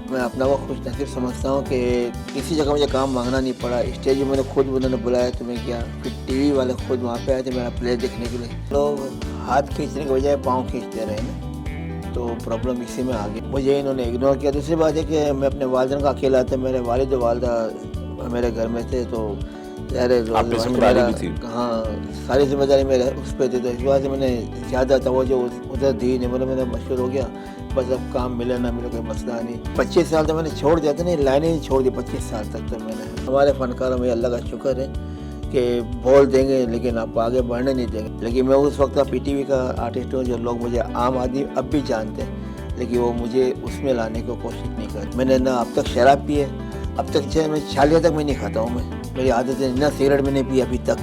मैं अपना वो खुश नसीब समझता हूँ कि किसी जगह मुझे काम मांगना नहीं पड़ा। स्टेज में मैंने खुद उन्होंने बुलाया तो मैं गया, फिर टीवी वाले खुद वहाँ पे आए थे मेरा प्ले देखने के लिए। लोग हाथ खींचने के बजाय पाँव खींचते रहे ना, तो प्रॉब्लम इसी में आ गई। मुझे इन्होंने इग्नोर किया। दूसरी बात है कि मैं अपने वालिदैन का अकेला था, मेरे वालिद और वालदा मेरे घर में थे, तो जिम्मेदारी भी थी। हाँ, सारी जिम्मेदारी मेरे उस पर थी, तो इस वजह से मैंने ज़्यादा तवज्जो उधर दी नहीं। मतलब मेरा मशहूर हो गया, बस अब काम मिले ना मिले कोई मसला नहीं। 25 साल तक मैंने छोड़ दिया था, नहीं लाइनें ही छोड़ दी 25 साल तक। तो मैंने हमारे फनकारों में अल्लाह का शुक्र है कि बोल देंगे लेकिन आपको आगे बढ़ने नहीं देंगे। लेकिन मैं उस वक्त PTV का आर्टिस्ट हूँ, जो लोग मुझे आम आदमी अब भी जानते हैं, लेकिन वो मुझे उसमें लाने की कोशिश नहीं करते। मैंने ना अब तक शराब पी है, अब तक चाहे मैं छालिया तक मैं नहीं खाता हूँ। मेरी आदत है, ना सिगरेट मैंने पी अभी तक।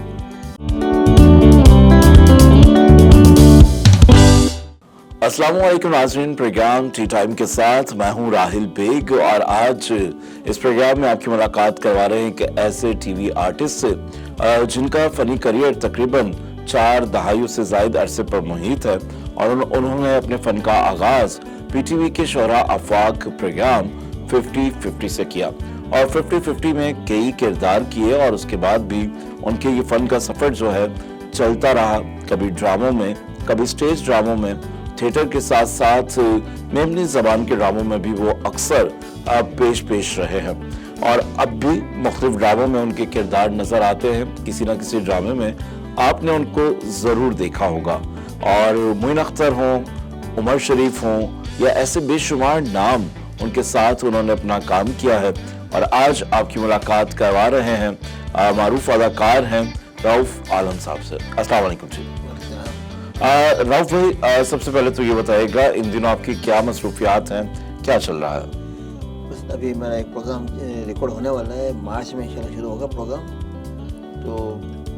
अस्सलाम वालेकुम नाज़रीन, प्रोग्राम टी टाइम के साथ मैं हूं राहिल बेग और आज इस प्रोग्राम में आपकी मुलाकात करवा रहे हैं एक ऐसे टीवी आर्टिस्ट से जिनका फनी करियर तकरीबन 4 दहाइयों से ज़ायद अरसे पर मुहित है और उन्होंने अपने फन का आगाज PTV के शोहरा आफाक प्रोग्राम 50-50 से किया और 50-50 में कई किरदार किए और उसके बाद भी उनके ये फन का सफर जो है चलता रहा। कभी ड्रामों में, कभी स्टेज ड्रामों में, थिएटर के साथ साथ मेमनी जबान के ड्रामों में भी वो अक्सर पेश रहे हैं और अब भी मुख्तलिफ ड्रामों में उनके किरदार नजर आते हैं। किसी न किसी ड्रामे में आपने उनको जरूर देखा होगा और मोइन अख्तर हों, उमर शरीफ हों या ऐसे बेशुमार नाम उनके साथ उन्होंने अपना काम किया है और आज आपकी मुलाकात करवा रहे हैं मारूफ अदाकार हैं रऊफ आलम साहब से। अस्सलाम वालेकुम जी। रऊफ भाई, सबसे पहले तो ये बताइएगा इन दिनों आपकी क्या मसरूफियात हैं, क्या चल रहा है? बस अभी मेरा एक प्रोग्राम रिकॉर्ड होने वाला है, मार्च में इंशाल्लाह शुरू होगा प्रोग्राम। तो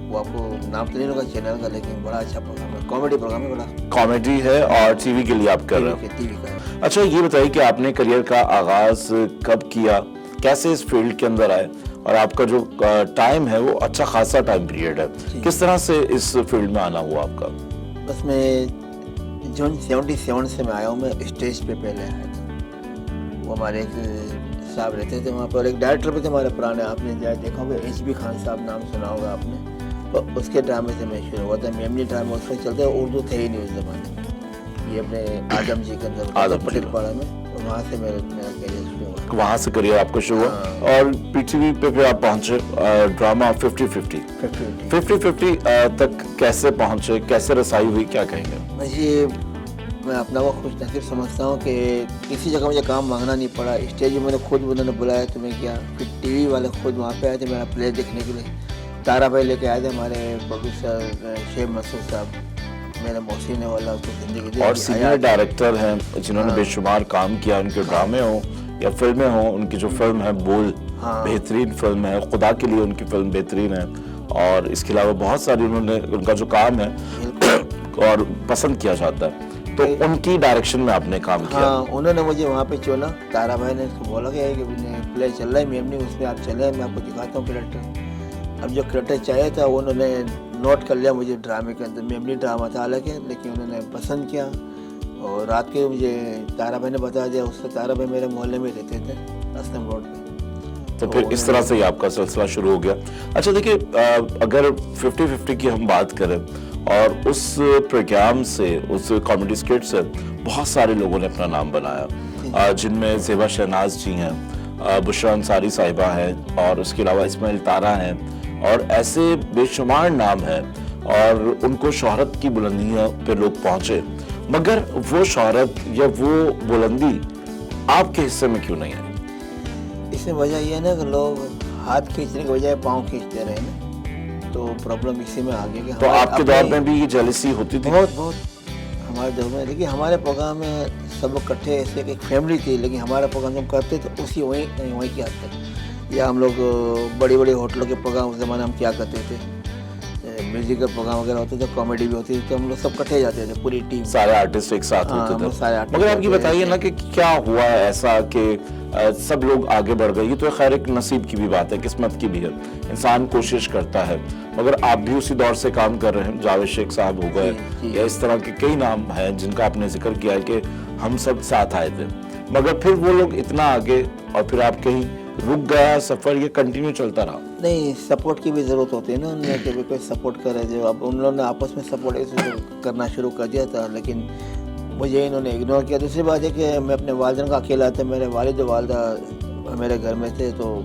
वो आपको नाम तो नहीं होगा चैनल का, लेकिन बड़ा अच्छा प्रोग्राम है, कॉमेडी प्रोग्राम है, बड़ा कॉमेडी है और टीवी के लिए आप कर रहे हो? टीवी का। अच्छा, ये बताइए कि आपने करियर का आगाज कब किया, कैसे इस फील्ड के अंदर आए और आपका जो टाइम है वो अच्छा खासा टाइम पीरियड है, किस तरह से इस फील्ड में आना हुआ आपका? बस मैं जून 77 से मैं आया हूँ। मैं स्टेज पे पहले आया था, वो हमारे एक साहब रहते थे वहाँ पर, एक डायरेक्टर भी थे हमारे पुराने, आपने देखा होगा HB खान साहब, नाम सुना होगा आपने। तो उसके ड्रामे से मैं शुरू हुआ था, मेमनी ड्रामे उसमें चलते, उर्दू थे ही नहीं उस ज़माने में, ये अपने आदम जी के अंदर पटेल पाड़ा में, तो वहाँ से मेरा करियर शुरू हुआ। वहाँ से करियर आपका शुरू हुआ और PTV पे फिर आप पहुँचे ड्रामा 50-50 तक कैसे पहुँचे, कैसे रसाई हुई, क्या कहेंगे? मैं अपना वो खुश नसीब समझता हूँ कि किसी जगह मुझे काम मांगना नहीं पड़ा। स्टेज में मैंने खुद उन्होंने बुलाया तो मैं गया, फिर टीवी वाले खुद वहाँ पे आए थे मेरा प्ले देखने के लिए। तारा भाई लेके आए थे, हमारे प्रोड्यूसर शेख मसूद साहब, मेरा मोहसिन वाला, उसको जिंदगी दी। और सीनियर डायरेक्टर हैं जिन्होंने बेशुमार काम किया, उनके ड्रामे हो या फिल्में हो। उनकी जो फिल्म है बोल, बेहतरीन फिल्म है, खुदा के लिए उनकी फिल्म बेहतरीन है और इसके अलावा बहुत सारी उन्होंने, उनका जो काम है और पसंद किया जाता है, तो उनकी डायरेक्शन में आपने काम किया। हाँ, उन्होंने मुझे वहाँ पे चुना। तारा भाई ने उसको बोला कि प्ले चल रहा है मेमनी, उसमें आप चले, मैं आपको दिखाता हूँ कैरेक्टर। अब जो कैरेक्टर चाहिए था वो उन्होंने नोट कर लिया मुझे ड्रामे के अंदर, मेमनी ड्रामा था हालांकि, लेकिन उन्होंने पसंद किया और रात के मुझे तारा भाई ने बता दिया। उससे तारा भाई मेरे मोहल्ले में रहते थे, असलम रोड पे। तो फिर इस तरह से ही आपका सिलसिला शुरू हो गया। अच्छा देखिए, अगर 50-50 की हम बात करें और उस प्रोग्राम से, उस कॉमेडी स्किट से बहुत सारे लोगों ने अपना नाम बनाया, जिनमें ज़ेबा शहनाज जी हैं, बुशरा अंसारी साहिबा हैं और उसके अलावा इस्माइल तारा हैं और ऐसे बेशुमार नाम हैं और उनको शोहरत की बुलंदियों पे लोग पहुंचे, मगर वो शोहरत या वो बुलंदी आपके हिस्से में क्यों नहीं आई? इसमें वजह यह है ना कि लोग हाथ खींचने के बजाय पाँव खींचते रहे ना, तो प्रॉब्लम इसी में आ गई। तो आपके दौर में भी ये जेलसी होती थी? बहुत हमारे दौर में। देखिए हमारे प्रोग्राम में सब लोग इकट्ठे, ऐसे एक फैमिली थी, लेकिन हमारा प्रोग्राम जब करते थे उसी वहीं के हद तक, या हम लोग बड़ी बड़ी होटलों के प्रोग्राम उस ज़माने हम क्या करते थे, म्यूजिक का प्रोग्राम वगैरह होते थे, कॉमेडी भी होती थी, तो हम लोग सब इकट्ठे जाते थे, पूरी टीम, सारे आर्टिस्ट एक साथ होते थे। सारे आर्टिस्ट। मगर आप ये बताइए ना कि क्या हुआ ऐसा कि सब लोग आगे बढ़ गए? ये तो खैर एक नसीब की भी बात है, किस्मत की भी है, इंसान कोशिश करता है, मगर आप भी उसी दौर से काम कर रहे हैं। जावेद शेख साहब हो गए या इस तरह के कई नाम हैं जिनका आपने जिक्र किया है कि हम सब साथ आए थे, मगर फिर वो लोग इतना आगे और फिर आप कहीं रुक गया सफर, ये कंटिन्यू चलता रहा? नहीं, सपोर्ट की भी ज़रूरत होती है ना, उन्हें कि भी कोई सपोर्ट करे। जो अब उन लोगों ने आपस में सपोर्ट ऐसे करना शुरू कर दिया था, लेकिन मुझे इन्होंने इग्नोर किया। दूसरी बात है कि मैं अपने वालिदैन का अकेला था, मेरे वालिद और वालिदा मेरे घर में थे, तो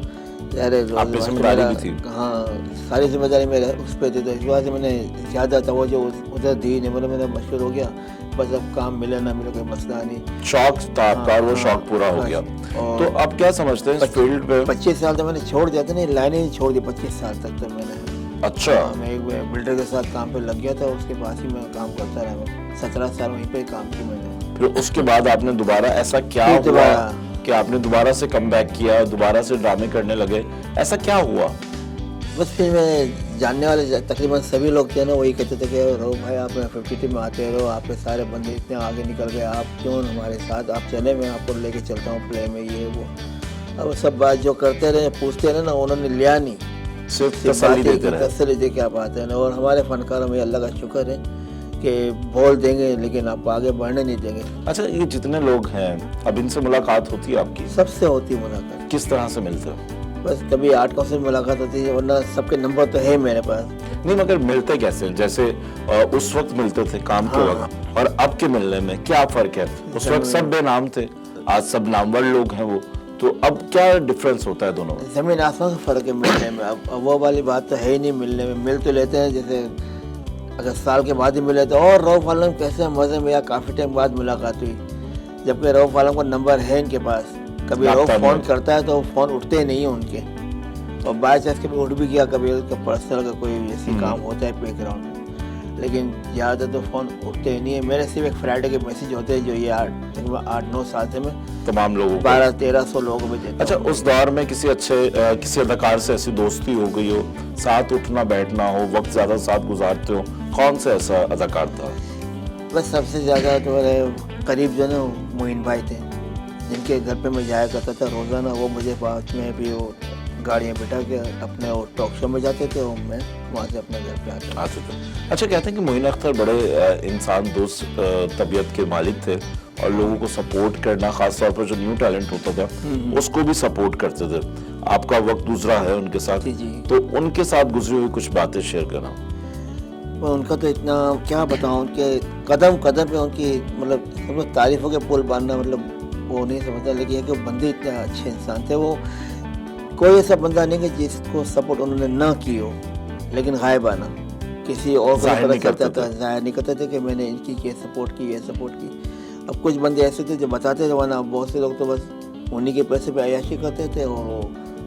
ज़ाहिर है आप पे जिम्मेदारी भी थी। हाँ, सारी जिम्मेदारी मेरे उस पर थी, तो इस वजह से मैंने ज़्यादा तवज्जो उधर दी नहीं। मतलब मेरा मशहूर हो गया, बस अब काम मिले ना मिले कोई मसला नहीं। शौक था आपका और वो हाँ, शौक पूरा हो बस। गया। और तो आप क्या समझते हैं इस फील्ड पे? 25 साल तो मैंने छोड़ दिया था, नहीं लाइनें ही छोड़ दी 25 साल तक तो मैंने। अच्छा, मैं एक बिल्डर के साथ काम पे लग गया था, उसके पास ही मैं काम करता रहा। मैं 17 साल वहीं पे काम किया मैंने। फिर उसके बाद आपने दोबारा ऐसा क्या फिर हुआ दोबारा- कि आपने दोबारा से कम बैक किया, दोबारा से ड्रामे करने लगे? ऐसा क्या हुआ? बस फिर मैं जानने वाले तकरीबन सभी लोग थे ना, वही कहते थे कि रो भाई आप 50 में आते रहो, आपके सारे बंदे इतने आगे निकल गए, आप क्यों हमारे साथ, आप चले, मैं आपको लेके चलता हूँ प्ले में, ये वो। अब सब बात जो करते रहे पूछते रहे ना, उन्होंने लिया नहीं, सिर्फ तसल्ली देते रहे। तसल्ली दे क्या बात है ना। और हमारे फनकारों में अल्लाह का शुक्र है कि बोल देंगे लेकिन आपको आगे बढ़ने नहीं देंगे। अच्छा, ये जितने लोग हैं अब इनसे मुलाकात होती है आपकी? सबसे होती मुलाकात, किस तरह से मिलते हो? बस कभी 8 से मुलाकात होती है, वरना सबके नंबर तो है मेरे पास। नहीं, मगर मिलते कैसे? जैसे उस वक्त मिलते थे काम के हाँ। वक्त, और अब के मिलने में क्या फर्क है? उस वक्त सब बेनाम थे, आज सब नामवर लोग हैं वो, तो अब क्या डिफरेंस होता है दोनों में? जमीन आसमान का फ़र्क है मिलने में। अब वो वाली बात तो है ही नहीं मिलने में। मिल तो लेते हैं, जैसे अगर साल के बाद ही मिले तो और रऊफ़ आलम कैसे मज़े में, या काफ़ी टाइम बाद मुलाकात हुई, जबकि रऊफ़ आलम का नंबर है इनके पास। कभी रऊफ़ रब्ता फ़ोन नहीं। करता है तो फ़ोन उठते ही नहीं है उनके, और बाई चांस कभी उठ भी गया, कभी उसका पर्सनल का कोई ऐसी काम होता है बैकग्राउंड में, लेकिन ज़्यादा तो फ़ोन उठते ही नहीं है। मेरे सिर्फ एक फ्राइडे के मैसेज होते हैं, जो ये 8-9 साल से मैं तमाम लोगों को? 1200-1300 लोगों में देता अच्छा, हूँ। उस दौर में किसी किसी अदाकार से ऐसी दोस्ती हो गई हो, साथ उठना बैठना हो, वक्त ज्यादा साथ गुजारते हो, कौन सा ऐसा अदाकार था? बस सबसे ज़्यादा तो मेरे करीब जो है ना मोइन भाई थे, जिनके घर पे मैं जाया करता था रोज़ाना। वो मुझे बाद में भी वो गाड़ियाँ बिठा के अपने वो टॉक शो में जाते थे, और मैं वहाँ से अपने घर पे आता था। आते थे। अच्छा, कहते हैं कि मोइन अख्तर बड़े इंसान दोस्त तबीयत के मालिक थे, और लोगों को सपोर्ट करना, खासतौर पर जो न्यू टैलेंट होता था उसको भी सपोर्ट करते थे। आपका वक्त दूसरा है उनके साथ, जी, जी। तो उनके साथ गुजरी हुई कुछ बातें शेयर करना। पर उनका तो इतना क्या बताऊँ, उनके कदम कदम पे उनकी मतलब समझो तारीफ़ों के पुल बांधना, मतलब वो नहीं समझता। लेकिन एक बंदे इतने अच्छे इंसान थे वो, कोई ऐसा बंदा नहीं कि जिसको सपोर्ट उन्होंने ना की हो, लेकिन गायबाना किसी और को जाहिर पता नहीं चलता करते था, जाहिर नहीं करते थे कि मैंने इनकी ये सपोर्ट की, ये सपोर्ट की। अब कुछ बंदे ऐसे थे जो बताते थे, वरना बहुत से लोग तो बस उन्हीं के पैसे पे अय्याशी करते थे और वो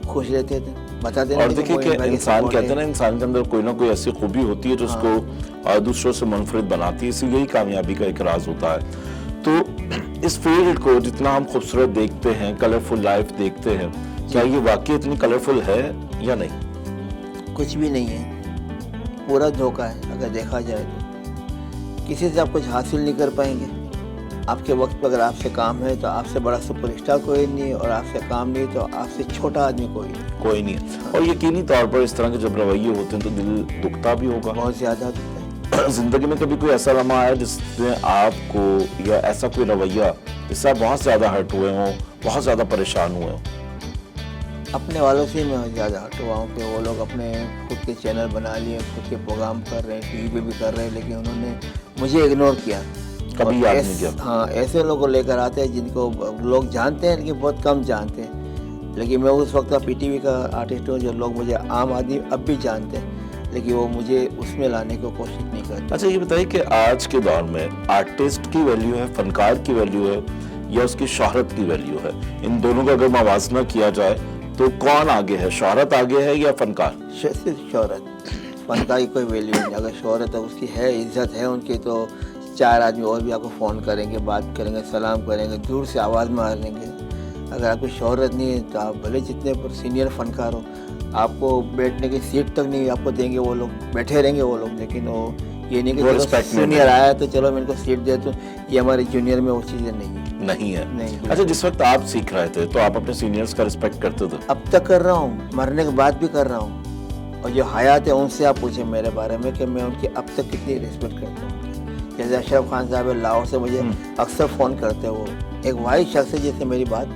खुश रहते थे, बताते और नहीं थे देखिए वो कि इन भाई की इंसान support कहते हैं है। ना, इंसान के अंदर कोई ना कोई ऐसी खूबी होती है जो उसको दूसरों से मुनफरिद बनाती है, इसी यही कामयाबी का एक राज होता है। तो इस फील्ड को जितना हम खूबसूरत देखते हैं, कलरफुल लाइफ देखते हैं, क्या ये वाकई इतनी कलरफुल है या नहीं? कुछ भी नहीं है, पूरा धोखा है अगर देखा जाए तो। किसी से आप कुछ हासिल नहीं कर पाएंगे। आपके वक्त पर अगर आपसे काम है तो आपसे बड़ा सुपरस्टार कोई नहीं, और आपसे काम नहीं तो आपसे छोटा आदमी कोई नहीं। कोई नहीं है। और यकीनी तौर पर इस तरह के जब रवैये होते हैं तो दिल दुखता भी होगा। बहुत ज़्यादा दुखता है। जिंदगी में कभी कोई ऐसा लम्हा आया जिसने आपको, या ऐसा कोई रवैया जिससे आप बहुत ज्यादा हर्ट हुए हों, बहुत ज्यादा परेशान हुए हों? अपने वालों से मैं ज़्यादा हट हुआ हूँ कि वो लोग अपने खुद के चैनल बना लिए, खुद के प्रोग्राम कर रहे हैं, टीवी पे भी कर रहे हैं, लेकिन उन्होंने मुझे इग्नोर किया। कभी और याद नहीं किया? हाँ, ऐसे लोगों को लेकर आते हैं जिनको लोग जानते हैं लेकिन बहुत कम जानते हैं। लेकिन मैं उस वक्त पीटीवी का आर्टिस्ट हूँ, जो लोग मुझे आम आदमी अब भी जानते हैं, लेकिन वो मुझे उसमें लाने की कोशिश नहीं करते। अच्छा, ये बताइए कि आज के दौर में आर्टिस्ट की वैल्यू है, फनकार की वैल्यू है, या उसकी शोहरत की वैल्यू है? इन दोनों का अगर मवाजना किया जाए तो कौन आगे है, शोहरत आगे है या फनकार? सिर्फ शोहरत, फनकार की कोई वैल्यू नहीं। अगर शोहरत है, उसकी है, इज्जत है उनकी, तो 4 आदमी और भी आपको फ़ोन करेंगे, बात करेंगे, सलाम करेंगे, दूर से आवाज़ मारेंगे। अगर आपकी शोहरत नहीं है तो आप भले जितने पर सीनियर फनकार हो, आपको बैठने की सीट तक नहीं आपको देंगे वो लोग, बैठे रहेंगे वो लोग, लेकिन वो ये नहीं कि वो चलो respect नहीं सीनियर आया तो चलो मैं इनको सीट दे दूँ। ये हमारे जूनियर में वो चीज़ें नहीं है। नहीं है। नहीं। अच्छा, जिस वक्त आप सीख रहे थे तो आप अपने सीनियर्स का रिस्पेक्ट करते थे? अब तक कर रहा हूँ, मरने के बाद भी कर रहा हूँ। और जो हयात है उनसे आप पूछें मेरे बारे में कि मैं उनकी अब तक कितनी रिस्पेक्ट करता हूँ। जैसे अशरफ खान साहब है लाहौर से, मुझे अक्सर फ़ोन करते हैं। वो एक वाहिद शख्स है जिससे मेरी बात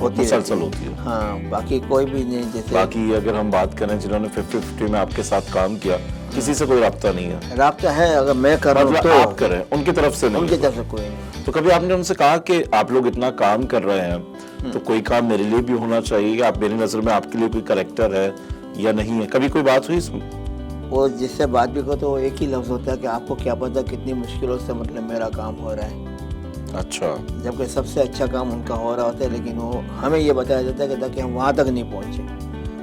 होती मुसलसल होती है। हाँ, बाकी कोई भी नहीं। जैसे बाकी अगर हम बात करें जिन्होंने 50-50 में आपके साथ काम किया, किसी से कोई राब्ता नहीं है? राब्ता है, अगर मैं कर रहा हूँ मतलब तो आप करें, उनकी तरफ से नहीं? उनकी तरफ से कोई नहीं। तो कभी आपने उनसे कहा कि आप लोग इतना काम कर रहे हैं तो कोई काम मेरे लिए भी होना चाहिए, आप मेरी नजर में आपके लिए कोई कैरेक्टर है या नहीं है? कभी कोई बात हुई इसमें? वो जिससे बात भी करो तो वो एक ही लफ्ज़ होता है कि आपको क्या पता कितनी मुश्किलों से मतलब मेरा काम हो रहा है। अच्छा। जबकि सबसे अच्छा काम उनका हो रहा होता है, लेकिन वो हमें ये बताया जाता है कि ताकि हम वहाँ तक नहीं पहुँचे।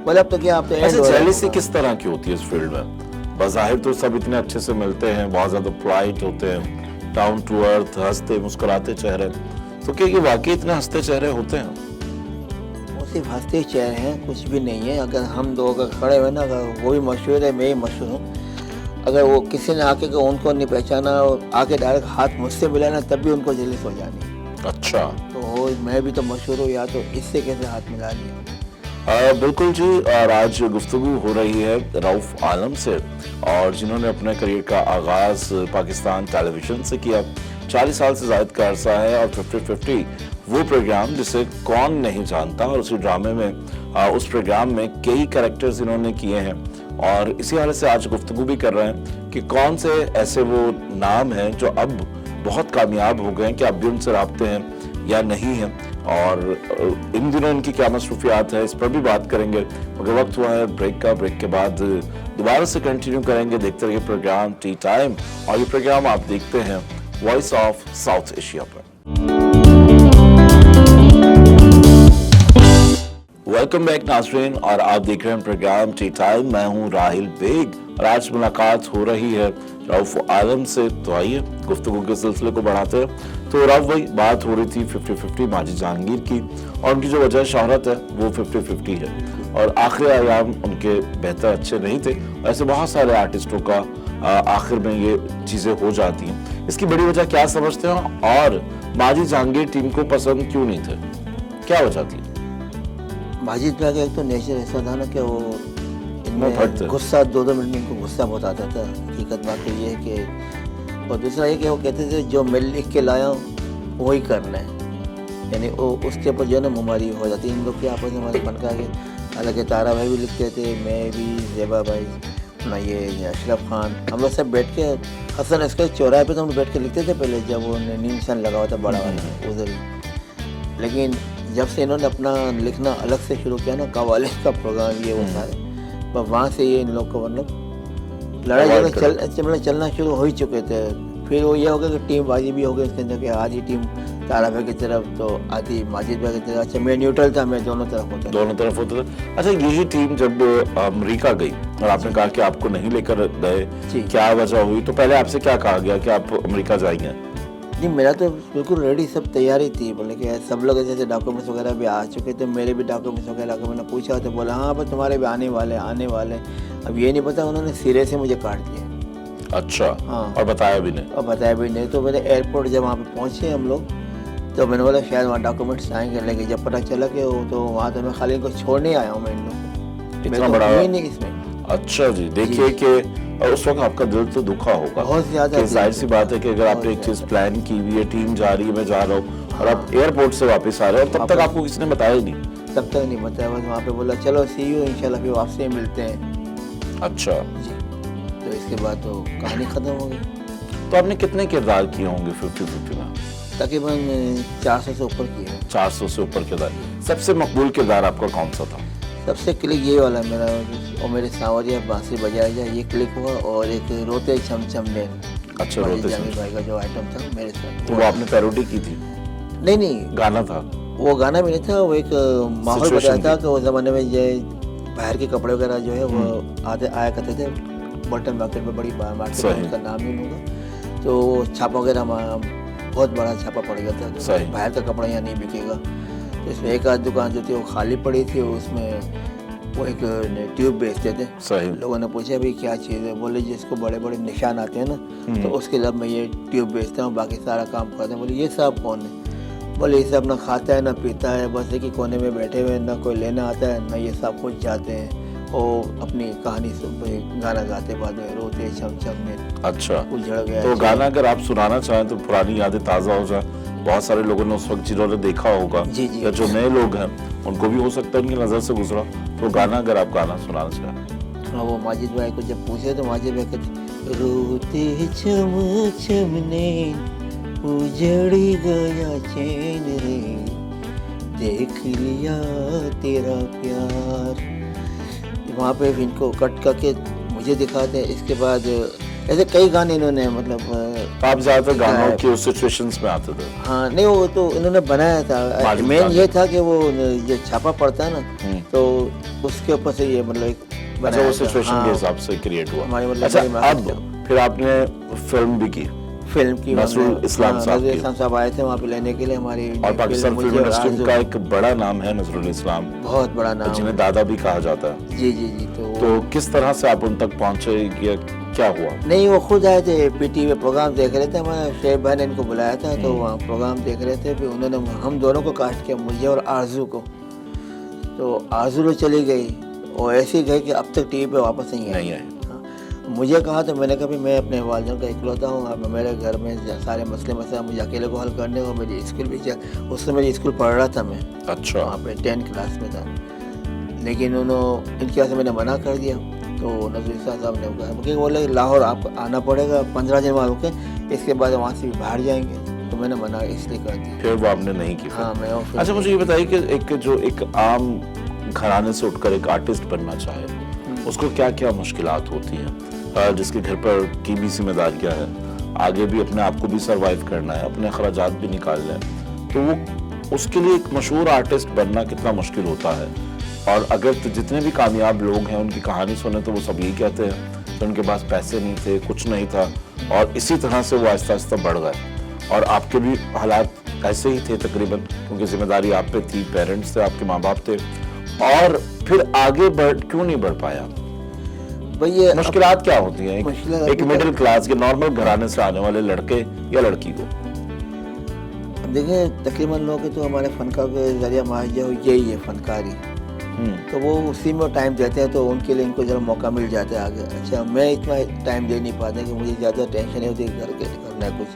बोले अब तो क्या, आप तो end हो रहा है। जेलसी किस तरह की होती है इस फील्ड में? बज़ाहिर तो सब इतने अच्छे से मिलते हैं, बहुत ज्यादा पोलाइट होते हैं, डाउन टू अर्थ, हंसते मुस्कुराते चेहरे, तो क्या ये वाकई इतने हंसते चेहरे होते हैं? वो सिर्फ हंसते ही चेहरे हैं, कुछ भी नहीं है। अगर हम दो अगर खड़े हुए ना, अगर वो भी मशहूर है, मैं ही मशहूर हूँ, अगर वो किसी ने आके को उनको नहीं पहचाना और आके डायरेक्ट हाथ मुझसे मिलाना, तब भी उनको जेलिस हो जानी। अच्छा। तो मैं भी तो मशहूर हूँ, या तो इससे कैसे हाथ मिला लिया। बिल्कुल जी। और आज गुफ्तगू हो रही है रऊफ आलम से, और जिन्होंने अपने करियर का आगाज पाकिस्तान टेलीविजन से किया। 40 साल से ज्यादा का अरसा है, और 50-50 वो प्रोग्राम जिसे कौन नहीं जानता, और उसी ड्रामे में उस प्रोग्राम में कई कैरेक्टर्स इन्होंने किए हैं। और इसी हालत से आज गुफ्तगू भी कर रहे हैं कि कौन से ऐसे वो नाम हैं जो अब बहुत कामयाब हो गए हैं, कि अब भी उनसे राब्ते हैं या नहीं है, और इन दिनों इनकी क्या मसरूफियात है, इस पर भी बात करेंगे। मगर वक्त हुआ है ब्रेक का। ब्रेक के बाद दोबारा से कंटिन्यू करेंगे। देखते रहिए प्रोग्राम टी टाइम, और ये प्रोग्राम आप देखते हैं वॉइस ऑफ साउथ एशिया पर। वेलकम बैक नाज़रीन, और आप देख रहे हैं प्रोग्राम टी टाइम। मैं हूं राहिल बेग, और आज मुलाकात हो रही है रऊफ आलम से। तो आइए गुफ्तगू के सिलसिले को बढ़ाते हैं। तो रऊफ भाई, बात हो रही थी 50-50 माजिद जहांगीर की, और उनकी जो वजह शहरत है वो 50-50 है, और आखिर आयाम उनके बेहतर अच्छे नहीं थे। ऐसे बहुत सारे आर्टिस्टों का आखिर में ये चीजें हो जाती हैं। इसकी बड़ी वजह क्या समझते हैं, और माजिद जहांगीर टीम को पसंद क्यों नहीं थे? क्या वजह थी? माजिद भाई का एक तो नेचर ऐसा था ना कि वो फटते। गुस्सा 2-2 मिनट में इनको गुस्सा बहुत आता था। हकीकत बात तो ये है कि, और दूसरा ये कि वो कहते थे जो मैं लिख के लाया हूँ वही करना है, यानी वो उसके ऊपर जो है ना मुमारी हो जाती है। इन लोग के आपस में हमारे बनका के, हालांकि तारा भाई भी लिखते थे, मैं भी, ज़ेबा भाई ना, ये अशरफ खान, हम लोग सब बैठ के हसन इसके चौराहे पे तो हम लोग बैठ के लिखते थे पहले, जब वो नीम सन लगा हुआ था बड़ा वाला उधर ही। लेकिन जब से इन्होंने अपना लिखना अलग से शुरू किया ना, कवाले का प्रोग्राम ये वो सारे, पर वहाँ से ये इन लोग को मतलब लड़ाई झगड़े चलना शुरू हो ही चुके थे। फिर वो ये हो गया कि टीम बाजी भी हो गई इसके अंदर, कि आधी टीम तारा भाई की तरफ तो आधी माजिद भाई की तरफ। अच्छा, मैं न्यूट्रल था, मैं दोनों तरफ होता था। दोनों तरफ होते थे। अच्छा, यही टीम जब अमेरिका गई और आपने कहा कि आपको नहीं लेकर गए, क्या वजह हुई? तो पहले आपसे क्या कहा गया कि आप अमेरिका जाएंगे? नहीं, मेरा तो बिल्कुल रेडी, सब तैयारी थी। बोले कि सब लोग जैसे डॉक्यूमेंट्स वगैरह भी आ चुके थे, मेरे भी डॉक्यूमेंट्स वगैरह को मैंने पूछा तो बोला हाँ बस तुम्हारे भी आने वाले। अब ये नहीं पता उन्होंने सिरे से मुझे काट दिया। अच्छा। हाँ। और बताया भी नहीं? और बताया भी नहीं। तो मैंने एयरपोर्ट जब वहाँ पे पहुँचे हम लोग, तो मैंने बोला शायद वहाँ डॉक्यूमेंट्स आएंगे, लेकिन जब पता चला कि वो तो वहाँ तो मैं खाली इनको छोड़ने आया हूँ, मैं इन लोग को, इतना बड़ा नहीं इसमें। अच्छा जी, देखिए कि उस वक्त आपका दिल तो दुखा होगा बहुत ज्यादा। जाहिर सी बात है कि अगर आपने एक चीज प्लान की हुई है, टीम जा रही है, मैं जा रहा हूँ, और आप एयरपोर्ट से वापस आ रहे हो, और तब तक आपको किसी ने बताया ही नहीं? तब तक नहीं बताया, बस वहाँ पे बोला चलो सी यू, इंशाल्लाह फिर वापसी मिलते हैं। अच्छा जी। तो इसके बाद तो कहानी खत्म हो गई। तो आपने कितने किरदार किए होंगे 50-50 में? तकरीबन 400 से ऊपर किए। 400 से ऊपर किरदार। सबसे मकबूल किरदार आपका कौन सा था? सबसे क्लिक ये वाला मेरा, और मेरे सांवरिया बांसी बजाया जाए, ये क्लिक हुआ, और एक रोते छम छम ने। अच्छा, रोते छम भाई का जो आइटम था मेरे साथ, तो वो आपने पैरोडी की थी? नहीं, गाना था वो। गाना भी नहीं था, वो एक माहौल बताया था कि उस जमाने में ये बाहर के कपड़े वगैरह जो है वो आया करते थे बॉटम मार्केट में, बड़ी मार्केट में, उसका नाम ही होगा। तो छापा वगैरह बहुत बड़ा छापा पड़ गया था, तो बाहर का कपड़ा यहाँ नहीं बिकेगा। तो इसमें एक आध दुकान जो थी वो खाली पड़ी थी, उसमें वो एक ट्यूब बेचते थे। सही। लोगों ने पूछा भाई क्या चीज़ है? बोले जिसको बड़े बड़े निशान आते हैं ना, तो उसके लिए मैं ये ट्यूब बेचता हूँ, बाकी सारा काम करता हूँ। बोले ये साहब कौन है? बोले ये सब ना खाता है ना पीता है, बस एक ही कोने में बैठे हुए, ना कोई लेना आता है, ना ये सब कुछ जाते हैं, और अपनी कहानी सुन गाना गाते बाद में रोते छम छम में अच्छा, उजड़ गया। तो गाना अगर आप सुनाना चाहें तो पुरानी यादें ताज़ा हो जाए। बहुत सारे लोगों ने उस वक्त जिन्होंने देखा होगा, जी, जी। या जो नए लोग हैं उनको भी हो सकता है उनकी नज़र से गुजरा, तो गाना अगर आप गाना सुनाना चाहें। हाँ, वो माजिद भाई को जब पूछे तो माजिद भाई कहते रोते छम छम ने उजड़ गया चैन रे, देख लिया तेरा प्यार। वहाँ पे इनको कट करके मुझे दिखाते हैं। इसके बाद ऐसे कई गाने इन्होंने मतलब आप ज़्यादातर गानों के उस सिचुएशंस में आते थे। हाँ नहीं, वो तो इन्होंने बनाया था। माजिद मेन खान। ये था कि वो जो छापा पड़ता है ना, तो उसके ऊपर से ये मतलब एक अच्छा, बनाया वो था। सिचुएशन हाँ, के हिसाब से क्रिएट हुआ। हमारे मतलब अच्छा, बड़ी मार्केट अब फिर आपने फिल्म भी की, फिल्म की नसरुल इस्लाम साहब नसरुल की। इस्लाम साहब आए थे वहाँ पे लेने के लिए हमारी और पाकिस्तान मुझे फिल्म और इंडस्ट्री आरज़ू। का एक बड़ा नाम है नसरुल इस्लाम, बहुत बड़ा नाम जिन्हें दादा भी कहा जाता है। जी जी जी। तो किस तरह से आप उन तक पहुंचे, या क्या हुआ? नहीं, वो खुद आए थे, पीटी में प्रोग्राम देख रहे थे। हमारे शेख भाई ने इनको बुलाया था, तो वहाँ प्रोग्राम देख रहे थे। फिर उन्होंने हम दोनों को कास्ट किया, मुझे और आरज़ू को। तो आरज़ू तो चली गई और ऐसे ही गई कि अब तक टीवी पे वापस नहीं आई। हाँ, मुझे कहा तो मैंने कहा मैं अपने वालिदैन का इकलौता हूँ, अब मेरे घर में सारे मसले मसाइल मुझे अकेले को हल करने को। मेरी स्कूल भी उस समय मेरी स्कूल पढ़ रहा था मैं। अच्छा, वहाँ पे 10th क्लास में था, लेकिन उन्होंने इनकी वजह से मैंने मना कर दिया। तो नज़रुल साहब ने कहा क्योंकि बोले लाहौर आपको आना पड़ेगा 15 दिन वहाँ रुके, इसके बाद वहाँ से भी बाहर जाएंगे। तो मैंने मना इसलिए कर दिया। फिर वो आपने नहीं की। हाँ, मैं और फिर अच्छा, मुझे ये बताइए कि एक आम घराने से उठकर एक आर्टिस्ट बनना चाहे, उसको क्या क्या मुश्किलात होती हैं, जिसके घर पर की भी जिम्मेदारियाँ हैं, आगे भी अपने आप को भी सरवाइव करना है, अपने अखराजात भी निकालना है, तो वो उसके लिए एक मशहूर आर्टिस्ट बनना कितना मुश्किल होता है। और अगर तो जितने भी कामयाब लोग हैं उनकी कहानी सुने तो वो सब यही कहते हैं कि उनके पास पैसे नहीं थे, कुछ नहीं था, और इसी तरह से वो आहिस्ता आहिस्ता बढ़ गए। और आपके भी हालात ऐसे ही थे तकरीबन, क्योंकि जिम्मेदारी आप पे थी, पेरेंट्स थे, आपके माँ बाप थे, और फिर आगे क्यों नहीं बढ़ पाया? भैया मुश्किलात क्या होती हैं मुश्किलात एक मिडिल क्लास के नॉर्मल घराने से आने वाले लड़के या लड़की को? अब देखिए, तकरीबन लोग तो हमारे फनकार के जरिए मुआवजा यही है, फनकारी। तो वो उसी में टाइम देते हैं, तो उनके लिए इनको जरा मौका मिल जाता है आगे। अच्छा, मैं इतना टाइम दे नहीं पाता कि मुझे ज़्यादा टेंशन नहीं होती घर के करना है कुछ,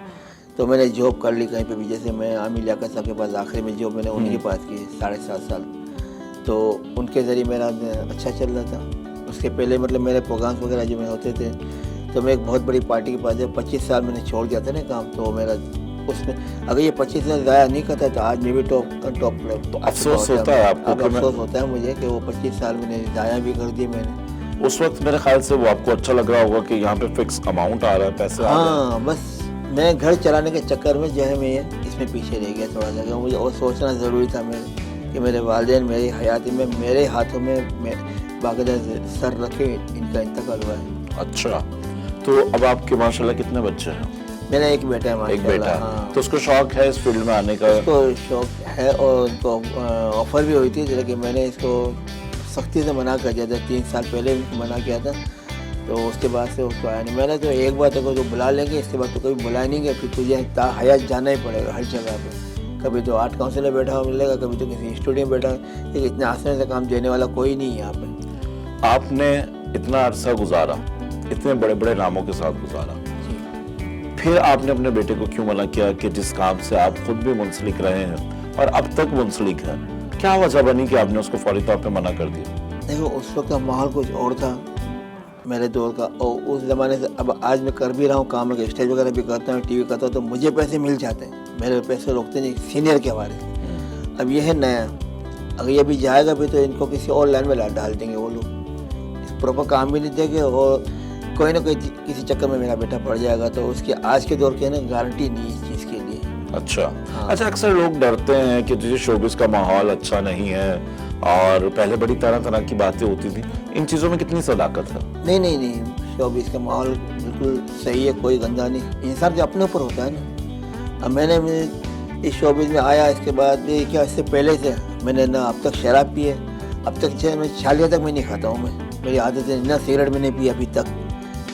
तो मैंने जॉब कर ली कहीं पे भी। जैसे मैं आमिर लियाकत साहब के पास आखिरी में जॉब मैंने उनके पास की 7.5 साल, तो उनके ज़रिए मेरा अच्छा चल रहा था। उसके पहले मतलब मेरे प्रोग्राम्स वगैरह जो में होते थे, तो मैं एक बहुत बड़ी पार्टी के पास जब 25 साल मैंने छोड़ दिया था ना काम, तो मेरा उसमें अगर ये 25 साल ज़ाया नहीं करता तो आज मैं भी टॉप तो अफसोस होता है आपको? अब अफसोस होता है मुझे कि वो 25 साल मैंने ज़ाया भी कर दिए मैंने। उस वक्त मेरे ख्याल से वो आपको अच्छा लग रहा होगा कि यहाँ पे फिक्स अमाउंट आ रहा है, पैसे आ रहे हैं। हाँ, बस मैं घर चलाने के चक्कर में जो है मैं इसमें पीछे रह गया थोड़ा सा। मुझे और सोचना ज़रूरी था मेरे कि मेरे वालिदैन मेरी हयाती में मेरे हाथों में बाकायदा सर रखे इनका इंतकाल हुआ है। अच्छा, तो अब आपके माशाल्लाह कितने बच्चे हैं? मेरा एक बेटा है एक माशाल्लाह। बेटा है। हाँ, तो उसको शौक है इस फील्ड में आने का? उसको शौक है और उनको ऑफ़र भी हुई थी, लेकिन मैंने इसको सख्ती से मना कर दिया था। 3 साल पहले मना किया था, तो उसके बाद से उसको आया नहीं। मैंने तो एक बार तो बुला लेंगे, इसके बाद तो कभी बुलाया नहीं गया। फिर तुझे हयात जाना ही पड़ेगा हर जगह पे। कभी तो आर्ट काउंसिल में बैठा हुआ मिलेगा, कभी तो किसी स्टूडियो में बैठा। लेकिन इतने आसानी से काम देने वाला कोई नहीं है यहाँ पे। आपने इतना अरसा गुजारा, इतने बड़े बड़े नामों के साथ गुजारा, फिर आपने अपने बेटे को क्यों मना किया कि जिस काम से आप खुद भी मुंसलिक रहे हैं और अब तक मुंसलिक हैं? क्या वजह बनी कि आपने उसको फौरी तौर पे मना कर दिया? देखो, उस वक्त का माहौल कुछ और था मेरे दौर का, और उस ज़माने से अब आज मैं कर भी रहा हूँ काम, स्टेज वगैरह भी करता हूँ, टीवी करता हूँ, तो मुझे पैसे मिल जाते हैं, मेरे पैसे रोकते नहीं सीनियर के हवाले से। अब ये है नया, अगर ये भी जाएगा भी तो इनको किसी और लाइन में डाल देंगे वो लोग, प्रॉपर काम भी नहीं देंगे, और कोई ना कोई किसी चक्कर में मेरा बेटा पड़ जाएगा। तो उसकी आज के दौर की ना गारंटी नहीं है इस चीज़ के लिए। अच्छा। हाँ। अच्छा, अक्सर लोग डरते हैं कि जैसे शोबिस का माहौल अच्छा नहीं है और पहले बड़ी तरह तरह की बातें होती थी, इन चीज़ों में कितनी सदाकत है? नहीं, शोबिस का माहौल बिल्कुल सही है, कोई गंदा नहीं। इंसान के अपने ऊपर होता है ना। अब मैंने इस शोबिस में आया, इसके बाद भी क्या, इससे पहले से मैंने ना अब तक शराब पी है, अब तक मैं छालिया तक मैं नहीं खाता हूँ। मैं मेरी आदत है ना, सिगरेट मैंने पी अभी तक।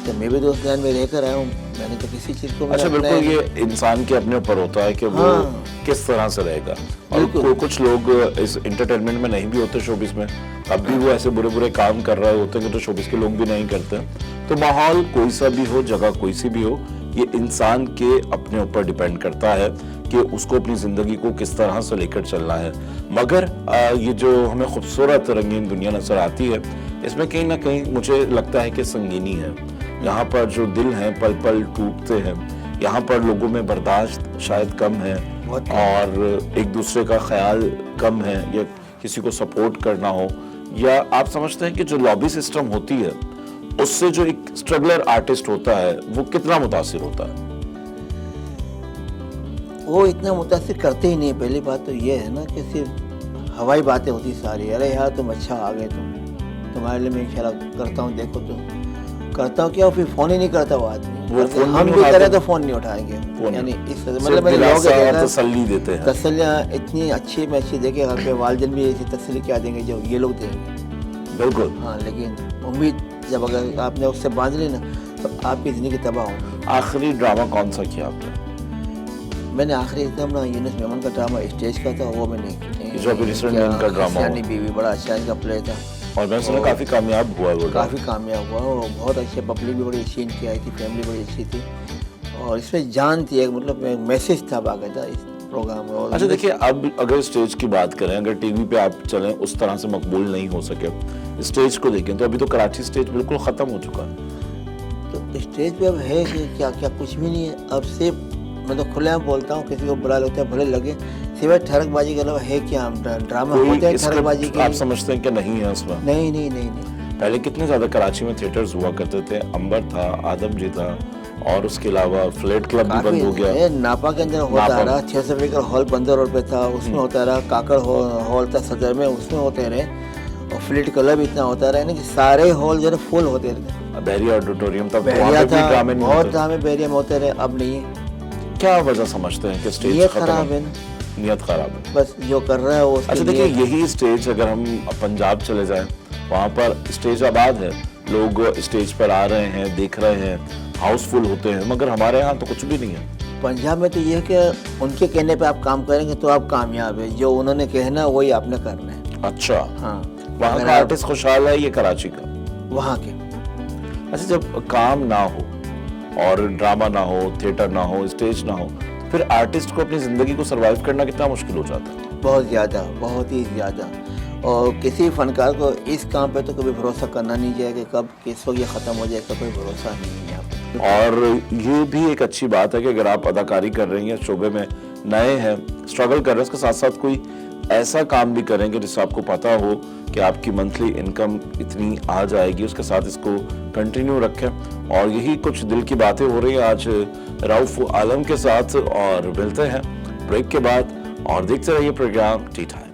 तो मैं भी तो उस लाइन में रहकर आया हूँ। मैंने तो किसी चीज़ को अच्छा, मैंने बिल्कुल, अपनाया ये इंसान के अपने ऊपर होता है कि वो हाँ। किस तरह से रहेगा। और कुछ लोग इस एंटरटेनमेंट में नहीं भी होते शोबिस में, अब भी वो ऐसे बुरे बुरे काम कर रहे होते हैं कि तो शोबिस के लोग भी नहीं करते। तो माहौल कोई सा भी हो, जगह कोई सी भी हो, ये इंसान के अपने ऊपर डिपेंड करता है कि उसको अपनी जिंदगी को किस तरह से लेकर चलना है। मगर ये जो हमें खूबसूरत रंगीन दुनिया नजर आती है, इसमें कहीं ना कहीं मुझे लगता है कि संगीनी है। यहाँ पर जो दिल हैं पल पल टूटते हैं, यहाँ पर लोगों में बर्दाश्त शायद कम है बहुत कम। और एक दूसरे का ख्याल कम है, या किसी को सपोर्ट करना हो, या आप समझते हैं कि जो लॉबी सिस्टम होती है उससे जो एक स्ट्रगलर आर्टिस्ट होता है वो कितना मुतासिर होता है? वो इतना मुतासिर करते ही नहीं। पहली बात तो ये है ना कि सिर्फ हवाई बातें होती सारी, अरे यार तुम अच्छा आ गए, तुम्हारे लिए मैं इंशाल्लाह करता हूँ, देखो तो करता हूँ क्या, फिर फोन ही नहीं करता वो आदमी। वो फोन हम नहीं भी उठाते। करें तो फोन नहीं उठाएंगे, फोन यानी नहीं। इस तरह सिर्फ मतलब मैंने लोगों दिलासा के और देखा तसल्ली देते हैं। तसल्लियाँ इतनी अच्छी में अच्छी देखे, घर पे वालिदैन भी ऐसी तसल्ली क्या देंगे जो ये लोग देंगे। बिल्कुल। हाँ, लेकिन उम्मीद जब अगर आपने उससे बांध ली ना तो आपकी ज़िंदगी तबाह होगी। आखिरी ड्रामा कौन सा किया आपने? मैंने आखिरी एकदम ना यूनुस मेमन का ड्रामा स्टेज का था, वो मैंने जो अभी recent में इनका ड्रामा हुआ। बीवी बड़ा अच्छा इनका प्ले था और मैंने सुना काफी कामयाब हुआ है वो ड्रामा। काफ़ी कामयाब हुआ और बहुत अच्छे, पब्लिक भी बड़ी अच्छी इनकी आई थी, फैमिली बड़ी अच्छी थी और इसमें जान थी, एक मतलब एक मैसेज था बाकायदा इस प्रोग्राम में। और अच्छा देखिए, अब अगर स्टेज की बात करें, अगर टीवी पे आप चलें उस तरह से मकबूल नहीं हो सके, स्टेज को देखें तो अभी तो कराची स्टेज बिल्कुल खत्म हो चुका है। तो स्टेज पे अब है कि क्या क्या, कुछ भी नहीं है अब। सिर्फ मैं तो खुले बोलता हूँ, किसी को बुरा लगता है भले लगे, सिवाय ठरकबाजी के अलावा है क्या? ड्रामा होते हैं ठरकबाजी स्क्रिप्ट के? आप समझते हैं कि नहीं है उसमें? नहीं नहीं नहीं नहीं। पहले कितने ज्यादा कराची में थिएटर्स हुआ करते थे, अंबर था, आदमजी था, और उसके अलावा फ्लैट क्लब भी बंद हो गया। ये नापा के अंदर होता नापा रहा, 600 एकड़ हॉल 15 रोड पे था, उसमें होता रहा। काकड़ हॉल था सदर में, उसमें होते रहे। और फ्लैट क्लब इतना होता रहा ना कि सारे हॉल जो है फुल होते रहे। बहरिया ऑडिटोरियम था, बहरिया था, ड्रामे नहीं बहुत होते। ड्रामे बहरिया में होते रहे, अब नहीं है। क्या वजह समझते हैं कि स्टेज ये खत्म खराब है हो? ना, नियत खराब है। बस जो कर रहा है वो उसके अच्छा देखिए, लिए- यही स्टेज अगर हम पंजाब चले जाएं, वहाँ पर स्टेज आबाद है, लोग स्टेज पर आ रहे हैं, देख रहे हैं, हाउसफुल होते हैं, मगर हमारे यहाँ तो कुछ भी नहीं है। पंजाब में तो ये है कि उनके कहने पे आप काम करेंगे तो आप कामयाब है, जो उन्होंने कहना वही आपने करना है। अच्छा, हाँ, वहाँ अगर का आप- आर्टिस्ट खुशहाल है, ये कराची का? वहाँ के अच्छा, जब काम ना हो और ड्रामा ना हो, थिएटर ना हो, स्टेज ना हो, फिर आर्टिस्ट को अपनी जिंदगी को सरवाइव करना कितना मुश्किल हो जाता है? बहुत ज़्यादा, बहुत ही ज़्यादा। और किसी फनकार को इस काम पे तो कभी भरोसा करना नहीं चाहिए कि कब किस वक्त ये ख़त्म हो जाए, इसका कोई भरोसा नहीं है यहाँ पे। और ये भी एक अच्छी बात है कि अगर आप अदाकारी कर रहे हैं, शोबे में नए हैं, स्ट्रगल कर रहे हैं, उसके साथ साथ कोई ऐसा काम भी करेंगे जिससे आपको पता हो कि आपकी मंथली इनकम इतनी आ जाएगी, उसके साथ इसको कंटिन्यू रखें। और यही कुछ दिल की बातें हो रही है आज रऊफ आलम के साथ, और मिलते हैं ब्रेक के बाद और देखते रहिए program tea time.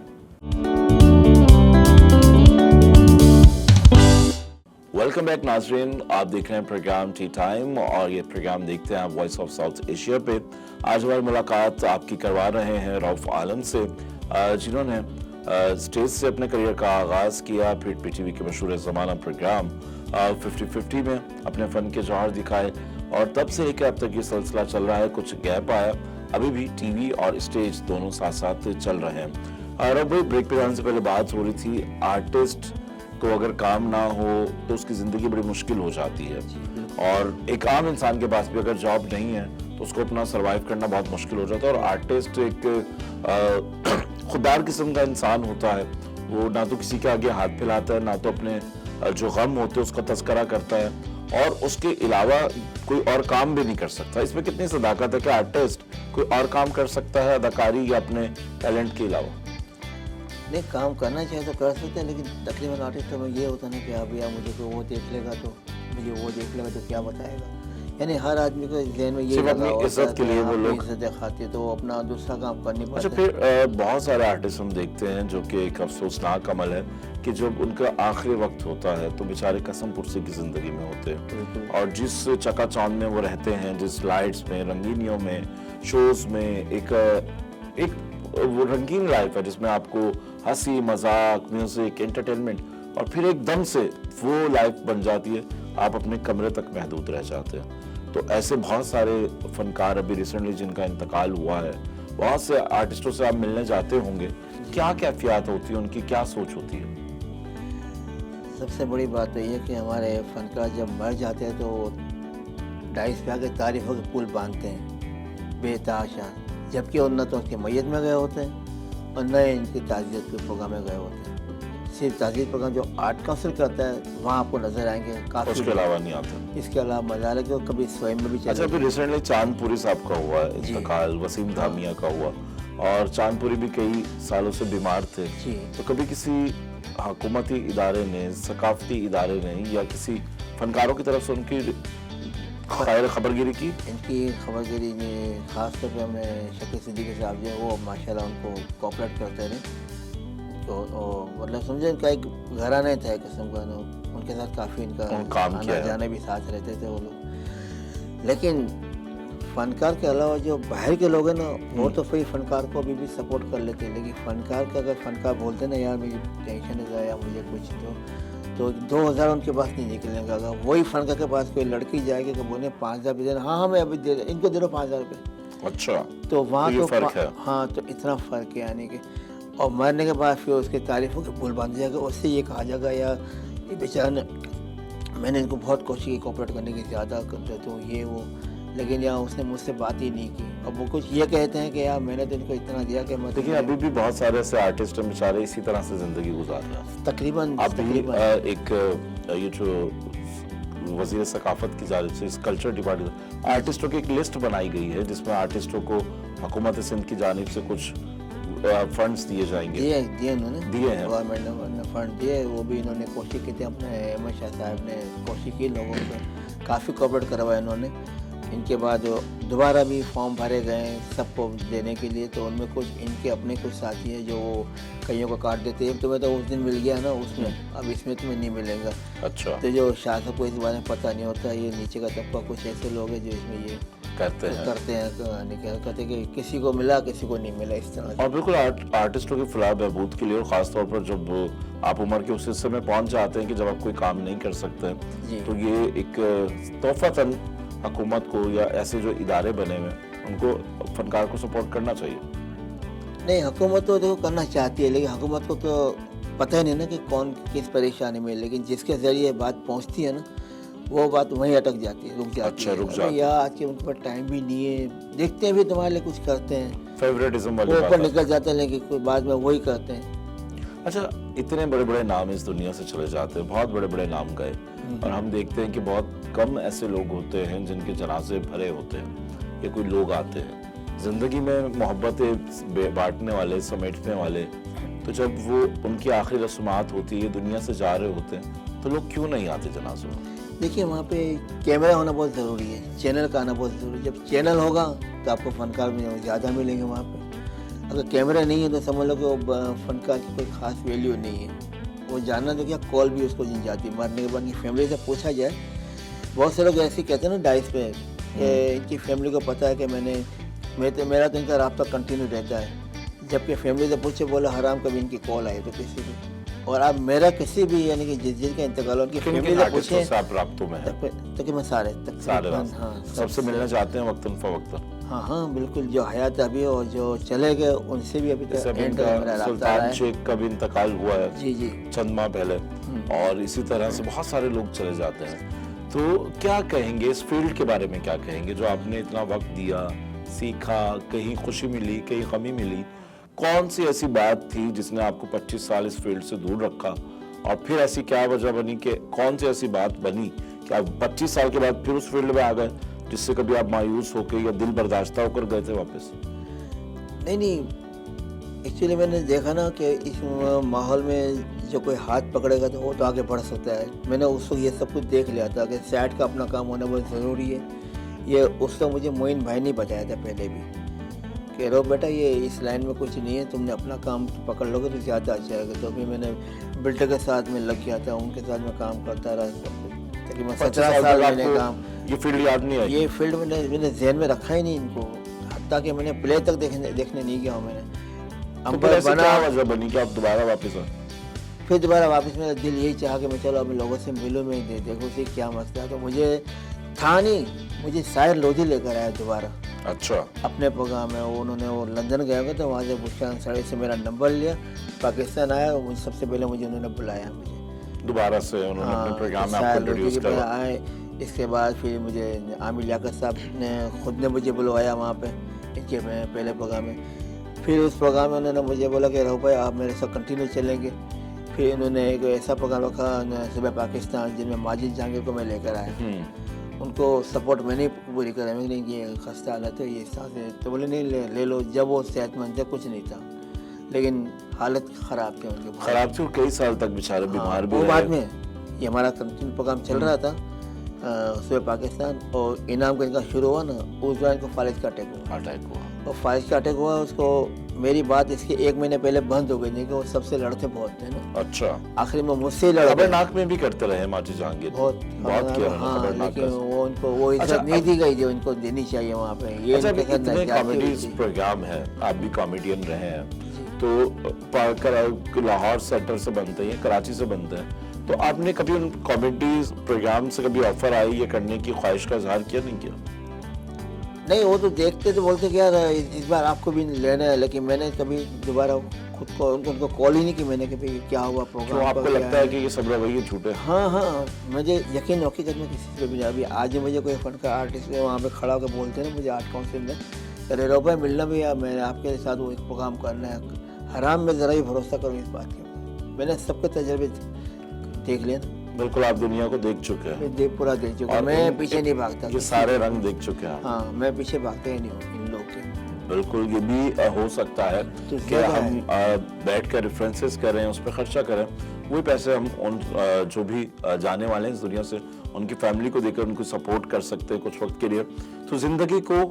Welcome back नाजरीन, आप देख रहे हैं प्रोग्राम टी टाइम और ये प्रोग्राम देखते हैं आप वॉइस ऑफ साउथ एशिया पे। आज हमारी मुलाकात आपकी करवा रहे हैं रऊफ आलम से, जिन्होंने स्टेज से अपने करियर का आगाज किया, फिर पीटीवी के मशहूर ज़माना प्रोग्राम 50-50 में अपने फन के जौहर दिखाए, और तब से लेकर अब तक ये सिलसिला चल रहा है। कुछ गैप आया, अभी भी टीवी और स्टेज दोनों साथ साथ चल रहे हैं। और अब ब्रेक पे जाने से पहले बात हो रही थी, आर्टिस्ट को अगर काम ना हो तो उसकी ज़िंदगी बड़ी मुश्किल हो जाती है, और एक आम इंसान के पास भी अगर जॉब नहीं है तो उसको अपना सरवाइव करना बहुत मुश्किल हो जाता है। और आर्टिस्ट एक खुददार किस्म का इंसान होता है, वो ना तो किसी के आगे हाथ फैलाता है, ना तो अपने जो गम होते हैं उसका तस्करा करता है, और उसके अलावा कोई और काम भी नहीं कर सकता। इसमें कितनी सदाकत है कि आर्टिस्ट कोई और काम कर सकता है अदाकारी या अपने टैलेंट के अलावा? नहीं, काम करना चाहे तो कर सकते हैं, लेकिन तकरीबन आर्टिस्ट में ये होता है कि हाँ भैया मुझे कोई वो देख लेगा तो मुझे वो देख लेगा तो क्या बताएगा। यानी हर आदमी को जहन में ये सिर्फ अपनी इज्जत के लिए वो लोग इज्जत खाते हैं तो वो अपना दूसरा काम कर नहीं अच्छा, पाते। फिर बहुत सारे आर्टिस्ट हम देखते हैं जो कि एक अफसोसनाक अमल है कि जब उनका आखिरी वक्त होता है तो बेचारे कसम पुरसी की जिंदगी में होते हैं, और जिस चकाचौंध में वो रहते हैं, जिस लाइट्स में, रंगीनियों में, शोज में, एक वो रंगीन लाइफ है जिसमें आपको हंसी, मजाक, म्यूजिक, एंटरटेनमेंट, और फिर एकदम से वो लाइफ बन जाती है, आप अपने कमरे तक महदूद रह जाते हैं। तो ऐसे बहुत सारे फनकार अभी रिसेंटली जिनका इंतकाल हुआ है, वहाँ से आर्टिस्टों से आप मिलने जाते होंगे, क्या कैफियत होती है उनकी, क्या सोच होती है? सबसे बड़ी बात तो ये है कि हमारे फनकार जब मर जाते हैं तो डाइस पे आके तारीफों के पुल बांधते हैं बेतहाशा, जबकि और न तो उनके मैयत में गए होते हैं और न इनकी ताज़ियत के प्रोग्राम में गए होते हैं। सिर्फ ताज़ियत प्रोग्राम जो आर्ट काउंसिल करता है वहाँ आपको नजर आएंगे काफ़ी, उसके अलावा नहीं आता। इसके अलावा मजा कि वो कभी स्वयं में भी अच्छा, चले। अभी रिसेंटली चांदपुरी साहब का हुआ है जी। इंतकाल, वसीम धामिया का हुआ, और चांदपुरी भी कई सालों से बीमार थे। जी। तो कभी किसी हुकूमती इदारे ने, सकाफती इदारे ने या किसी फनकारों की तरफ से उनकी खैर खबरगिरी की? इनकी खबरगिरी में ख़ास तौर पे हमने शकील सिद्दीकी साहब जो है वो माशाल्लाह उनको कोऑपरेट करते रहे, तो मतलब समझे इनका एक घराना था एक किस्म का, उनके साथ काफ़ी इनका काम आना किया है। जाने भी साथ रहते थे वो लोग। लेकिन फनकार के अलावा जो बाहर के लोग हैं ना वो तो फिर फनकार को अभी भी सपोर्ट कर लेते हैं, लेकिन फनकार का अगर फनकार बोलते ना यार मुझे टेंशन है या मुझे कुछ तो 2000 उनके पास नहीं निकलेगा। अगर वही फनकार के पास कोई लड़की जाएगी कि बोले 5000 रुपये देना, हाँ मैं अभी दे इनको दे दो 5000 रुपये। अच्छा, तो वहाँ तो ये फर्क है। हाँ, तो इतना फ़र्क है यानी कि, और मरने के बाद फिर उसके तारीफ़ों के पुल बांध जाएगा, उससे ये कहा जाएगा यार ये बेचारा ने, मैंने इनको बहुत कोशिश की कोऑपरेट करने की, ज़्यादा करते तो ये वो, लेकिन यार उसने मुझसे बात ही नहीं की। अब वो कुछ ये कहते हैं कि यार मैंने तो इनको इतना दिया कि मैं, लेकिन अभी भी बहुत सारे ऐसे आर्टिस्ट हैं बेचारे इसी तरह से जिंदगी गुजार रहे हैं। तकरीबन अभी एक ये जो वजीर सकाफत की जानिब से इस कल्चर डिपार्टमेंट आर्टिस्टों की एक लिस्ट बनाई गई है जिसमें आर्टिस्टों को हुकूमत सिंध की जानिब से कुछ फंड्स दिए जाएंगे। दिए उन्होंने, दिए हैं। गवर्नमेंट ने फंड दिए, वो भी इन्होंने कोशिश की थी, अपने अहमद शाह साहब ने कोशिश की, लोगों से काफ़ी कोऑपरेट करवाया इन्होंने। इनके बाद दोबारा भी फॉर्म भरे गए सबको देने के लिए, तो उनमें कुछ इनके अपने कुछ साथी हैं जो कईयों को काट देते हैं, तुम्हें तो उस दिन मिल गया ना उसमें, अब इसमें तुम्हें नहीं मिलेगा। अच्छा, तो जो शाह साहब को इस बारे में पता नहीं होता, ये नीचे का तबका कुछ ऐसे लोग हैं जो इसमें ये करते हैं कहते कि किसी को मिला किसी को नहीं मिला, इस तरह से। और बिल्कुल आर्टिस्टों की फलाह बहबूद के लिए, और ख़ासतौर पर जब आप उम्र के उस हिस्से में पहुंच जाते हैं कि जब आप कोई काम नहीं कर सकते, तो ये एक तोहफतन हुकूमत को या ऐसे जो इदारे बने हुए उनको फनकार को सपोर्ट करना चाहिए। नहीं, हुकूमत तो देखो करना चाहती है, लेकिन हुकूमत को तो पता ही नहीं ना कि कौन किस परेशानी में, लेकिन जिसके ज़रिए बात पहुंचती है ना वो बात वहीं अटक जाती है, रुक जाती अच्छा, है। रुक जाती है। यार आज के उनके पास टाइम भी नहीं है, देखते हैं भी तुम्हारे लिए कुछ करते हैं, फेवरेटिज्म वाली वो बात ऊपर है। निकल जाते हैं, लेकिन कोई बाद में वही करते हैं। अच्छा, इतने बड़े बड़े नाम इस दुनिया से चले जाते हैं, बहुत बड़े बड़े नाम गए, और हम देखते हैं कि बहुत कम ऐसे लोग होते हैं जिनके जनाजे भरे होते हैं, या कोई लोग आते हैं जिंदगी में मोहब्बतें बांटने वाले, समेटने वाले, तो जब वो उनकी आखिरी रस्मात होती है, दुनिया से जा रहे होते हैं, तो लोग क्यों नहीं आते जनाजों में? देखिए वहाँ पे कैमरा होना बहुत ज़रूरी है, चैनल का आना बहुत ज़रूरी है। जब चैनल होगा तो आपको फनकार ज़्यादा मिलेंगे वहाँ पे। अगर कैमरा नहीं है तो समझ लो कि वो फनकार की कोई ख़ास वैल्यू नहीं है। वो जानना तो क्या, कॉल भी उसको नहीं जाती, मरने के बाद की फैमिली से पूछा जाए, बहुत से लोग ऐसे कहते हैं ना डाइस पे, इनकी फैमिली को पता है कि मेरा तो इनका रब्ता कंटिन्यू रहता है, जबकि फैमिली से पूछे बोले हराम कभी इनकी कॉल आई तो किसी की, और अब मेरा किसी भी यानी कि जिसका इंतकाल उनकी फैमिली से पूछे आप राब्तों में हैं? तो कि मैं सारे हाँ, सबसे मिलना चाहते हैं वक्तन फवक्तन। हाँ बिल्कुल, जो हयात अभी और जो चले गए उनसे भी अभी तक सुल्तान शेख का भी इंतकाल हुआ है जी चंद माह पहले, और इसी तरह से बहुत सारे लोग चले जाते हैं। तो क्या कहेंगे इस फील्ड के बारे में, क्या कहेंगे जो आपने इतना वक्त दिया, सीखा, कहीं खुशी मिली, कहीं कमी मिली, कौन सी ऐसी बात थी जिसने आपको 25 साल इस फील्ड से दूर रखा, और फिर ऐसी क्या वजह बनी कि कौन सी ऐसी बात बनी कि आप 25 साल के बाद फिर उस फील्ड में आ गए, जिससे कभी आप मायूस होकर या दिल बर्दाश्त होकर गए थे वापस? नहीं, एक्चुअली मैंने देखा ना कि इस माहौल में जो कोई हाथ पकड़ेगा तो वो तो आगे बढ़ सकता है। मैंने उस वक्त ये सब कुछ देख लिया था कि सेट का अपना काम होना बहुत ज़रूरी है। ये उस वक्त मुझे मोइन भाई ने बताया था पहले भी कि रो बेटा ये इस लाइन में कुछ नहीं है, तुमने अपना काम पकड़ लोगे तो ज़्यादा अच्छा है। तो फिर मैंने बिल्डर के साथ में लग गया था, उनके साथ में काम करता रहा तकरीबन 17 साल मैंने काम। ये फील्ड याद नहीं आई? ये फील्ड मैंने जहन में रखा ही नहीं इनको, हत्ता कि मैंने प्ले तक देखने नहीं गया हूँ मैंने। अंबर बना, क्या वजह बनी कि आप दोबारा वापस आए? फिर दोबारा वापस मेरा दिल यही चाहा कि मैं चलो अब लोगों से मिलूँ, मैं देखो से क्या मसला। तो मुझे था नहीं मुझे साहिर लोधी लेकर आया दोबारा अच्छा। अपने प्रोग्राम में। उन्होंने वो लंदन गया हुआ, तो वहाँ से भूषण साड़ी से मेरा नंबर लिया, पाकिस्तान आया और मुझे सबसे पहले उन्होंने बुलाया मुझे दोबारा से उन्होंने अपने प्रोग्राम में साहिर आपको लोधी इंट्रोड्यूस के करा। आए। इसके बाद फिर मुझे आमिर लियाकत साहब ने खुद ने मुझे बुलवाया वहाँ पे इनके पहले प्रोग्राम में। फिर उस प्रोग्राम में उन्होंने मुझे बोला कि रहो भाई आप मेरे साथ कंटिन्यू चलेंगे। फिर उन्होंने एक ऐसा प्रोग्राम रखा सुबह पाकिस्तान, जिनमें माजिद जहांगीर को मैं लेकर आया। उनको सपोर्ट मैंने पूरी करा, मैंने नहीं कि खस्ता हालत है, ये सांसें, तो बोले नहीं ले लो। जब वो सेहतमंद थे, कुछ नहीं था, लेकिन हालत ख़राब थी उनके। खराब थी, कई साल तक बेचारे बीमार भी वो रहे। बाद में ये हमारा कंटिन्यू प्रोग्राम चल रहा था सुबह पाकिस्तान, और इनाम का इनका शुरू हुआ ना, उस दौरान इनको फालिज का अटैक हुआ। अटैक हुआ और फालिज का अटैक हुआ, उसको मेरी बात इसके 1 महीने पहले बंद हो गई थी कि वो सबसे लड़ते बहुत थे ना। अच्छा। आखिर में मुझसे लड़ गए। खबरनाक में भी करते रहे माजिद जहांगीर, बहुत किया हाँ, खबरनाक। लेकिन वो उनको वो इज्जत अच्छा, नहीं दी गई जो इनको देनी चाहिए वहाँ पे। ये अच्छा, इनके साथ इतने नाजायज़ कॉमेडी हुई थी। प्रोग्राम है, आप भी कॉमेडियन रहे हैं, तो लाहौर सेंटर से बनते हैं, कराची से बनते हैं, तो आपने कभी उन कॉमेडी प्रोग्राम से कभी ऑफर आई ये करने की ख्वाहिश का इजहार किया नहीं किया? नहीं, वो तो देखते तो बोलते कि यार इस बार आपको भी लेना है, लेकिन मैंने कभी दोबारा खुद को उनको कॉल ही नहीं की मैंने कि भाई क्या हुआ प्रोग्राम। तो आपको लगता है कि ये सब रवैये झूठे? हाँ, मुझे यकीन हकीकत में किसी पे भी नहीं। अभी आज मुझे कोई फनकार आर्टिस्ट वहाँ पे खड़ा होकर बोलते हैं ना, मुझे आर्ट काउंसिल में, अरे रो भाई मिलना भी यार, मैंने आपके साथ वो एक प्रोग्राम करना है, हराम में ज़रा ही भरोसा करूँ इस बात के। मैंने सबके तजर्बे देख लिए ना। बिल्कुल, आप दुनिया को देख चुके हैं, मैं पूरा देख चुका, मैं पीछे नहीं भागता। ये सारे रंग देख चुके हैं। हाँ, मैं पीछे भागता ही नहीं हूँ इन लोग के। बिल्कुल, ये भी हो सकता है कि हम बैठ कर रेफरेंसेस करें, उस पर खर्चा करें, वही पैसे हम उन जो भी जाने वाले हैं इस दुनिया से, उनकी फैमिली को देकर उनको सपोर्ट कर सकते हैं कुछ वक्त के लिए। तो जिंदगी को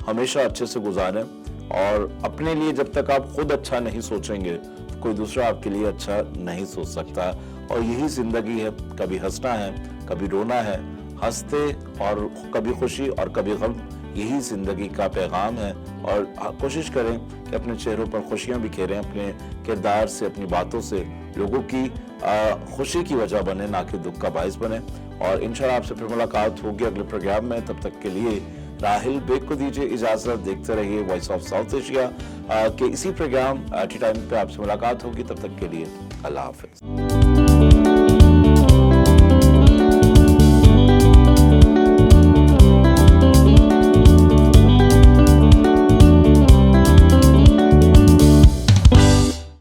हमेशा अच्छे से गुजारें, और अपने लिए जब तक आप खुद अच्छा नहीं सोचेंगे, कोई दूसरा आपके लिए अच्छा नहीं सोच सकता। और यही जिंदगी है, कभी हंसना है, कभी रोना है, हंसते और कभी खुशी और कभी गम, यही जिंदगी का पैगाम है। और कोशिश करें कि अपने चेहरों पर खुशियां बिखेरें, अपने किरदार से, अपनी बातों से लोगों की खुशी की वजह बने, ना कि दुख का बायस बने। और इंशाल्लाह आपसे फिर मुलाकात होगी अगले प्रोग्राम में। तब तक के लिए राहिल बेग को दीजिए इजाजत। देखते रहिए वॉइस ऑफ साउथ एशिया के इसी प्रोग्राम टी टाइम पे आपसे मुलाकात होगी। तब तक के लिए अल्लाह हाफिज।